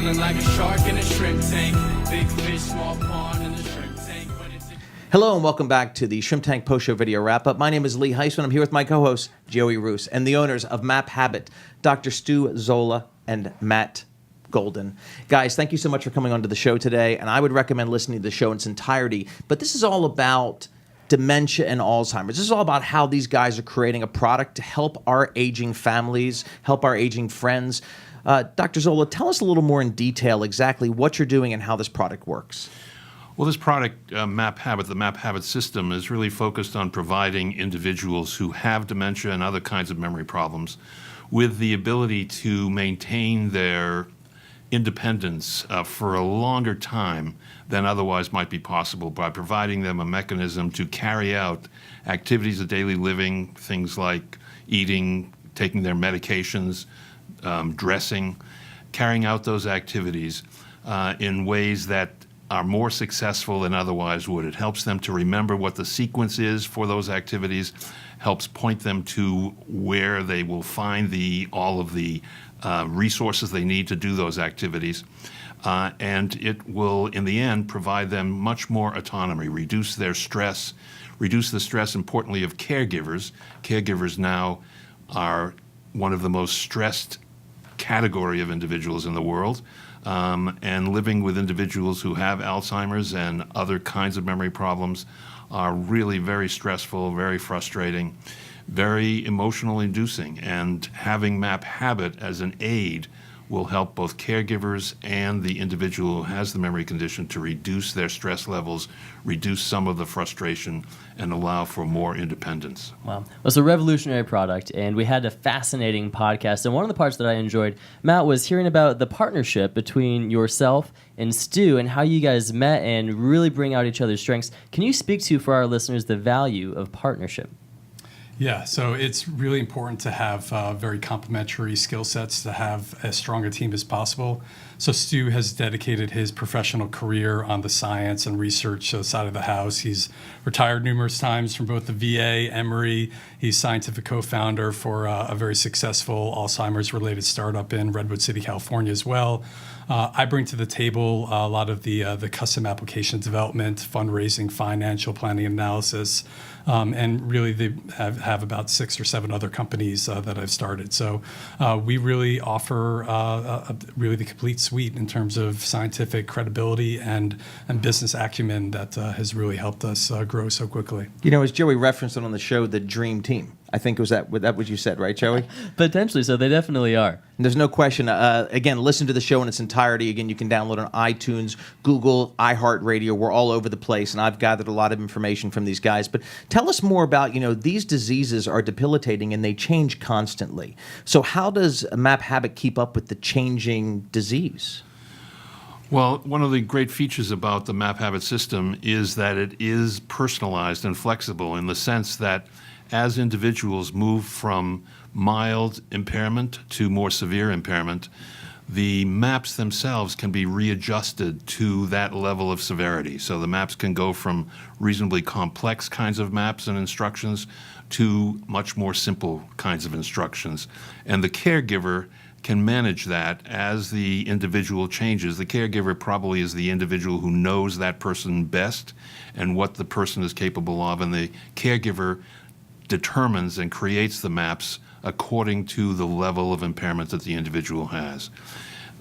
Swimming like a shark in a shrimp tank. Big fish, small pond in the shrimp tank. Hello and welcome back to the Shrimp Tank Post Show video wrap-up. My name is Lee Heisman. I'm here with my co-host, Joey Roos, and the owners of MapHabit, Dr. Stu Zola and Matt Golden. Guys, thank you so much for coming onto the show today, and I would recommend listening to the show in its entirety. But this is all about dementia and Alzheimer's. This is all about how these guys are creating a product to help our aging families, help our aging friends. Dr. Zola, tell us a little more in detail exactly what you're doing and how this product works. Well, this product, MapHabit, the MapHabit system, is really focused on providing individuals who have dementia and other kinds of memory problems with the ability to maintain their independence for a longer time than otherwise might be possible by providing them a mechanism to carry out activities of daily living, things like eating, taking their medications, dressing, carrying out those activities in ways that are more successful than otherwise would. It helps them to remember what the sequence is for those activities, helps point them to where they will find all of the resources they need to do those activities. And it will, in the end, provide them much more autonomy, reduce their stress, reduce the stress, importantly, of caregivers. Caregivers now are one of the most stressed category of individuals in the world, and living with individuals who have Alzheimer's and other kinds of memory problems are really very stressful, very frustrating, very emotional inducing, and having MapHabit as an aid will help both caregivers and the individual who has the memory condition to reduce their stress levels, reduce some of the frustration, and allow for more independence. Wow. Well, it's a revolutionary product, and we had a fascinating podcast. And one of the parts that I enjoyed, Matt, was hearing about the partnership between yourself and Stu and how you guys met and really bring out each other's strengths. Can you speak to, for our listeners, the value of partnership? Yeah, so it's really important to have very complementary skill sets to have as strong a team as possible. So Stu has dedicated his professional career on the science and research side of the house. He's retired numerous times from both the VA, Emory. He's scientific co-founder for a very successful Alzheimer's-related startup in Redwood City, California as well. I bring to the table a lot of the custom application development, fundraising, financial planning analysis, and really they have about 6 or 7 other companies that I've started. So we really offer really the complete suite in terms of scientific credibility and business acumen that has really helped us grow so quickly. You know, as Joey referenced it on the show, the dream team. I think was that what you said, right, Joey? Potentially, so they definitely are. And there's no question. Again, listen to the show in its entirety. Again, you can download on iTunes, Google, iHeartRadio. We're all over the place, and I've gathered a lot of information from these guys. But tell us more about, these diseases are debilitating and they change constantly. So how does MapHabit keep up with the changing disease? Well, one of the great features about the MapHabit system is that it is personalized and flexible in the sense that as individuals move from mild impairment to more severe impairment, the maps themselves can be readjusted to that level of severity. So the maps can go from reasonably complex kinds of maps and instructions to much more simple kinds of instructions. And the caregiver can manage that as the individual changes. The caregiver probably is the individual who knows that person best and what the person is capable of, and the caregiver determines and creates the maps according to the level of impairment that the individual has.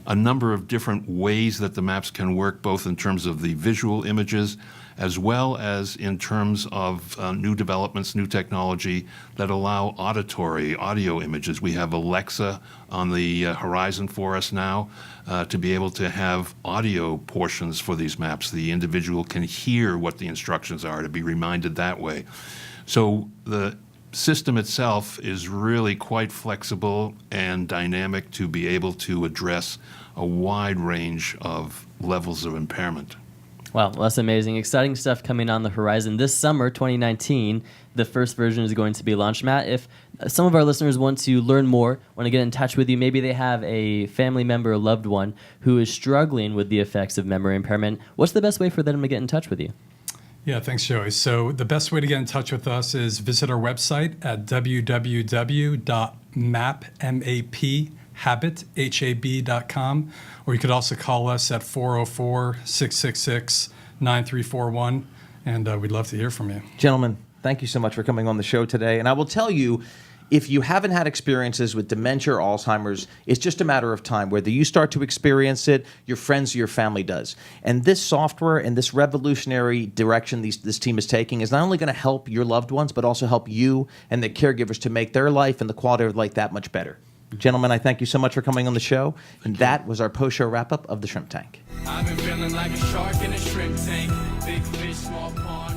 A number of different ways that the maps can work, both in terms of the visual images as well as in terms of new developments, new technology that allow audio images. We have Alexa on the horizon for us now to be able to have audio portions for these maps. The individual can hear what the instructions are, to be reminded that way. So the system itself is really quite flexible and dynamic to be able to address a wide range of levels of impairment. Wow, well, that's amazing. Exciting stuff coming on the horizon. This summer, 2019, the first version is going to be launched. Matt, if some of our listeners want to learn more, want to get in touch with you, maybe they have a family member or loved one who is struggling with the effects of memory impairment, what's the best way for them to get in touch with you? Yeah, thanks, Joey. So the best way to get in touch with us is visit our website at www.mapmap.com. MapHabit.com, or you could also call us at 404-666-9341, and we'd love to hear from you. Gentlemen, thank you so much for coming on the show today. And I will tell you, if you haven't had experiences with dementia or Alzheimer's, it's just a matter of time. Whether you start to experience it, your friends or your family does. And this software and this revolutionary direction this team is taking is not only going to help your loved ones, but also help you and the caregivers to make their life and the quality of life that much better. Gentlemen, I thank you so much for coming on the show. And that was our post-show wrap-up of the Shrimp Tank. I've been feeling like a shark in a shrimp tank. Big fish, small pond.